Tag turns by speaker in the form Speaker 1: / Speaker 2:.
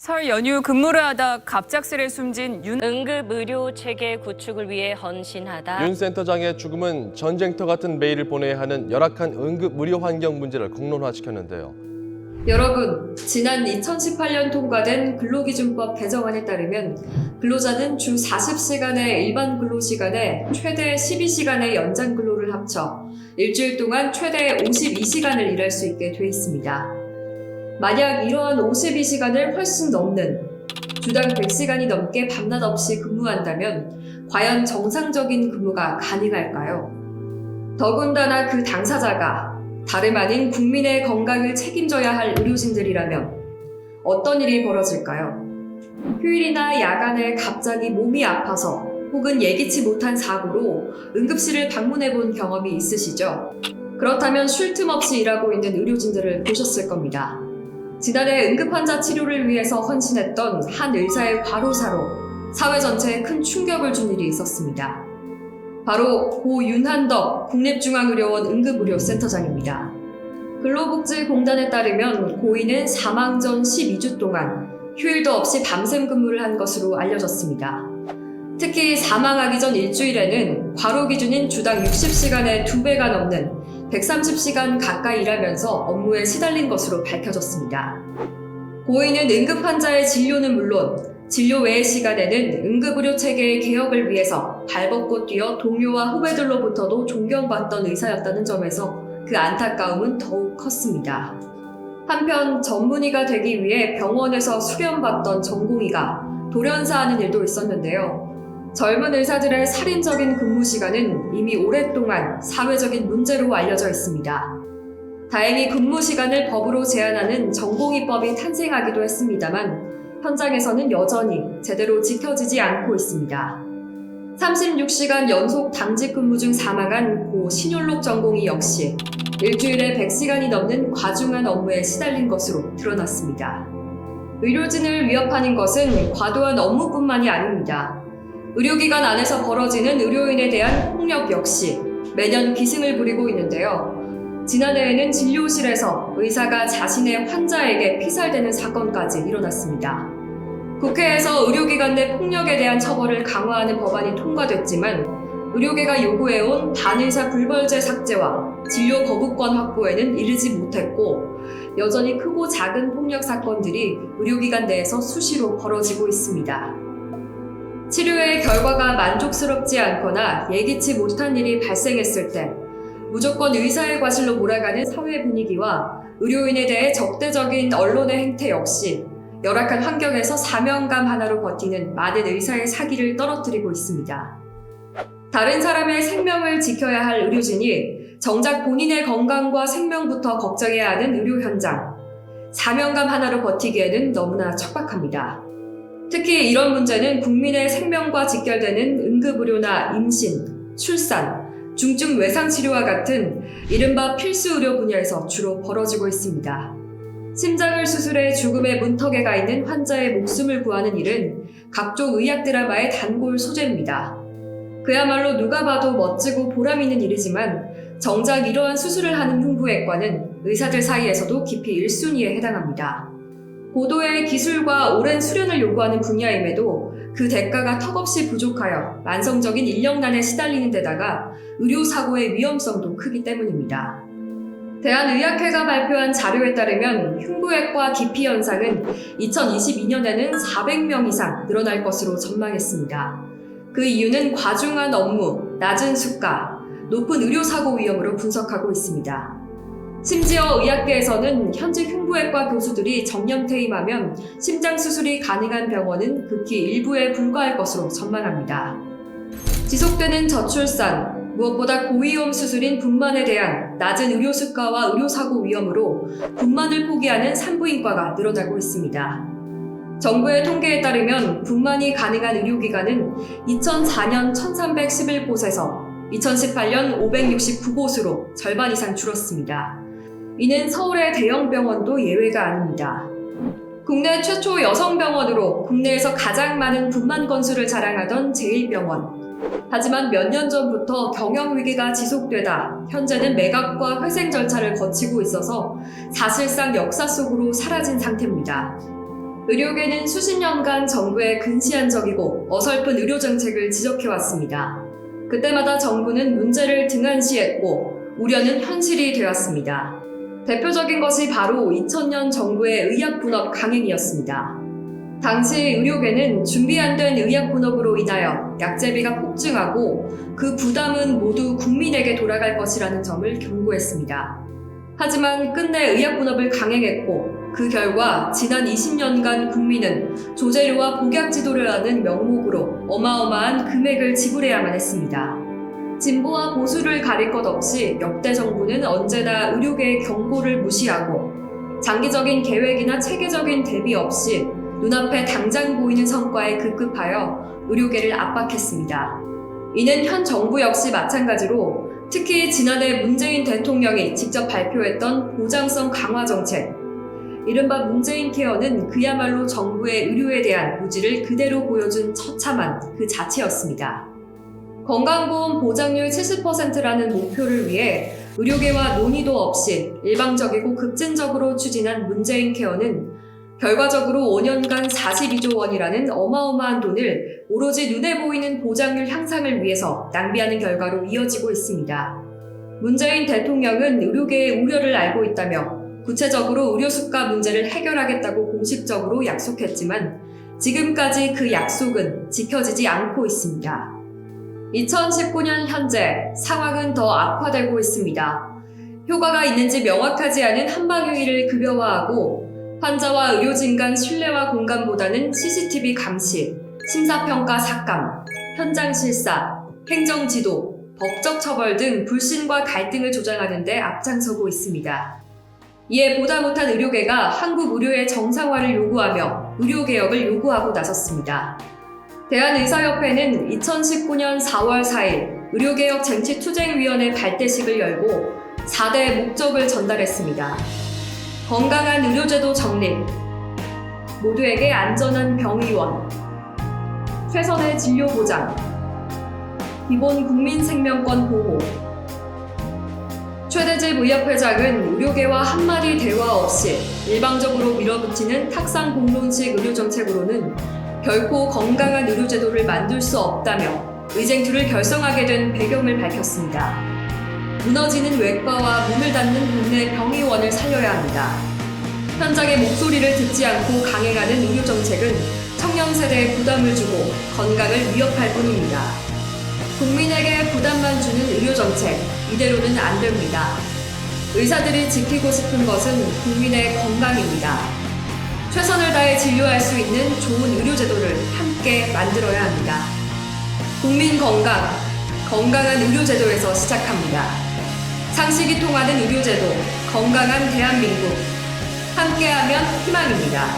Speaker 1: 설 연휴 근무를 하다 갑작스레 숨진
Speaker 2: 응급의료 체계 구축을 위해 헌신하다.
Speaker 3: 윤 센터장의 죽음은 전쟁터 같은 매일을 보내야 하는 열악한 응급의료 환경 문제를 공론화시켰는데요.
Speaker 4: 여러분, 지난 2018년 통과된 근로기준법 개정안에 따르면 근로자는 주 40시간의 일반 근로시간에 최대 12시간의 연장 근로를 합쳐 일주일 동안 최대 52시간을 일할 수 있게 돼 있습니다. 만약 이러한 52시간을 훨씬 넘는 주당 100시간이 넘게 밤낮 없이 근무한다면 과연 정상적인 근무가 가능할까요? 더군다나 그 당사자가 다름 아닌 국민의 건강을 책임져야 할 의료진들이라면 어떤 일이 벌어질까요? 휴일이나 야간에 갑자기 몸이 아파서 혹은 예기치 못한 사고로 응급실을 방문해 본 경험이 있으시죠? 그렇다면 쉴 틈 없이 일하고 있는 의료진들을 보셨을 겁니다. 지난해 응급환자 치료를 위해서 헌신했던 한 의사의 과로사로 사회 전체에 큰 충격을 준 일이 있었습니다. 바로 고 윤한덕 국립중앙의료원 응급의료센터장입니다. 근로복지공단에 따르면 고인은 사망 전 12주 동안 휴일도 없이 밤샘 근무를 한 것으로 알려졌습니다. 특히 사망하기 전 일주일에는 과로 기준인 주당 60시간의 2배가 넘는 130시간 가까이 일하면서 업무에 시달린 것으로 밝혀졌습니다. 고인은 응급환자의 진료는 물론 진료 외의 시간에는 응급의료 체계의 개혁을 위해서 발벗고 뛰어 동료와 후배들로부터도 존경받던 의사였다는 점에서 그 안타까움은 더욱 컸습니다. 한편 전문의가 되기 위해 병원에서 수련받던 전공의가 돌연사하는 일도 있었는데요. 젊은 의사들의 살인적인 근무 시간은 이미 오랫동안 사회적인 문제로 알려져 있습니다. 다행히 근무 시간을 법으로 제한하는 전공의법이 탄생하기도 했습니다만 현장에서는 여전히 제대로 지켜지지 않고 있습니다. 36시간 연속 당직 근무 중 사망한 고 신윤록 전공의 역시 일주일에 100시간이 넘는 과중한 업무에 시달린 것으로 드러났습니다. 의료진을 위협하는 것은 과도한 업무뿐만이 아닙니다. 의료기관 안에서 벌어지는 의료인에 대한 폭력 역시 매년 기승을 부리고 있는데요. 지난해에는 진료실에서 의사가 자신의 환자에게 피살되는 사건까지 일어났습니다. 국회에서 의료기관 내 폭력에 대한 처벌을 강화하는 법안이 통과됐지만 의료계가 요구해온 반의사 불벌죄 삭제와 진료 거부권 확보에는 이르지 못했고 여전히 크고 작은 폭력 사건들이 의료기관 내에서 수시로 벌어지고 있습니다. 치료의 결과가 만족스럽지 않거나 예기치 못한 일이 발생했을 때 무조건 의사의 과실로 몰아가는 사회 분위기와 의료인에 대해 적대적인 언론의 행태 역시 열악한 환경에서 사명감 하나로 버티는 많은 의사의 사기를 떨어뜨리고 있습니다. 다른 사람의 생명을 지켜야 할 의료진이 정작 본인의 건강과 생명부터 걱정해야 하는 의료 현장, 사명감 하나로 버티기에는 너무나 척박합니다. 특히 이런 문제는 국민의 생명과 직결되는 응급의료나 임신, 출산, 중증 외상치료와 같은 이른바 필수 의료 분야에서 주로 벌어지고 있습니다. 심장을 수술해 죽음의 문턱에 가 있는 환자의 목숨을 구하는 일은 각종 의학 드라마의 단골 소재입니다. 그야말로 누가 봐도 멋지고 보람 있는 일이지만 정작 이러한 수술을 하는 흉부외과는 의사들 사이에서도 깊이 1순위에 해당합니다. 고도의 기술과 오랜 수련을 요구하는 분야임에도 그 대가가 턱없이 부족하여 만성적인 인력난에 시달리는 데다가 의료사고의 위험성도 크기 때문입니다. 대한의학회가 발표한 자료에 따르면 흉부외과 기피 현상은 2022년에는 400명 이상 늘어날 것으로 전망했습니다. 그 이유는 과중한 업무, 낮은 수가, 높은 의료사고 위험으로 분석하고 있습니다. 심지어 의학계에서는 현직 흉부외과 교수들이 정년 퇴임하면 심장 수술이 가능한 병원은 극히 일부에 불과할 것으로 전망합니다. 지속되는 저출산, 무엇보다 고위험 수술인 분만에 대한 낮은 의료 수가와 의료사고 위험으로 분만을 포기하는 산부인과가 늘어나고 있습니다. 정부의 통계에 따르면 분만이 가능한 의료기관은 2004년 1311곳에서 2018년 569곳으로 절반 이상 줄었습니다. 이는 서울의 대형 병원도 예외가 아닙니다. 국내 최초 여성병원으로 국내에서 가장 많은 분만 건수를 자랑하던 제1병원. 하지만 몇 년 전부터 경영 위기가 지속되다 현재는 매각과 회생 절차를 거치고 있어서 사실상 역사 속으로 사라진 상태입니다. 의료계는 수십 년간 정부의 근시안적이고 어설픈 의료 정책을 지적해왔습니다. 그때마다 정부는 문제를 등한시했고 우려는 현실이 되었습니다. 대표적인 것이 바로 2000년 정부의 의약 분업 강행이었습니다. 당시 의료계는 준비 안 된 의약 분업으로 인하여 약제비가 폭증하고 그 부담은 모두 국민에게 돌아갈 것이라는 점을 경고했습니다. 하지만 끝내 의약 분업을 강행했고 그 결과 지난 20년간 국민은 조제료와 복약 지도료라는 명목으로 어마어마한 금액을 지불해야만 했습니다. 진보와 보수를 가릴 것 없이 역대 정부는 언제나 의료계의 경고를 무시하고 장기적인 계획이나 체계적인 대비 없이 눈앞에 당장 보이는 성과에 급급하여 의료계를 압박했습니다. 이는 현 정부 역시 마찬가지로 특히 지난해 문재인 대통령이 직접 발표했던 보장성 강화 정책, 이른바 문재인 케어는 그야말로 정부의 의료에 대한 무지를 그대로 보여준 처참한 그 자체였습니다. 건강보험 보장률 70%라는 목표를 위해 의료계와 논의도 없이 일방적이고 급진적으로 추진한 문재인 케어는 결과적으로 5년간 42조 원이라는 어마어마한 돈을 오로지 눈에 보이는 보장률 향상을 위해서 낭비하는 결과로 이어지고 있습니다. 문재인 대통령은 의료계의 우려를 알고 있다며 구체적으로 의료 수가 문제를 해결하겠다고 공식적으로 약속했지만 지금까지 그 약속은 지켜지지 않고 있습니다. 2019년 현재 상황은 더 악화되고 있습니다. 효과가 있는지 명확하지 않은 한방행위를 급여화하고 환자와 의료진 간 신뢰와 공감보다는 CCTV 감시, 심사평가 삭감, 현장 실사, 행정지도, 법적 처벌 등 불신과 갈등을 조장하는 데 앞장서고 있습니다. 이에 보다 못한 의료계가 한국 의료의 정상화를 요구하며 의료개혁을 요구하고 나섰습니다. 대한의사협회는 2019년 4월 4일 의료개혁 쟁취투쟁위원회 발대식을 열고 4대 목적을 전달했습니다. 건강한 의료제도 정립, 모두에게 안전한 병의원, 최선의 진료 보장, 기본 국민 생명권 보호. 최대집 의협회장은 의료계와 한마디 대화 없이 일방적으로 밀어붙이는 탁상 공론식 의료정책으로는 결코 건강한 의료제도를 만들 수 없다며 의쟁투를 결성하게 된 배경을 밝혔습니다. 무너지는 외과와 문을 닫는 동네 병의원을 살려야 합니다. 현장의 목소리를 듣지 않고 강행하는 의료정책은 청년 세대에 부담을 주고 건강을 위협할 뿐입니다. 국민에게 부담만 주는 의료정책, 이대로는 안 됩니다. 의사들이 지키고 싶은 것은 국민의 건강입니다. 최선을 다해 진료할 수 있는 좋은 의료제도를 함께 만들어야 합니다. 국민 건강, 건강한 의료제도에서 시작합니다. 상식이 통하는 의료제도, 건강한 대한민국. 함께하면 희망입니다.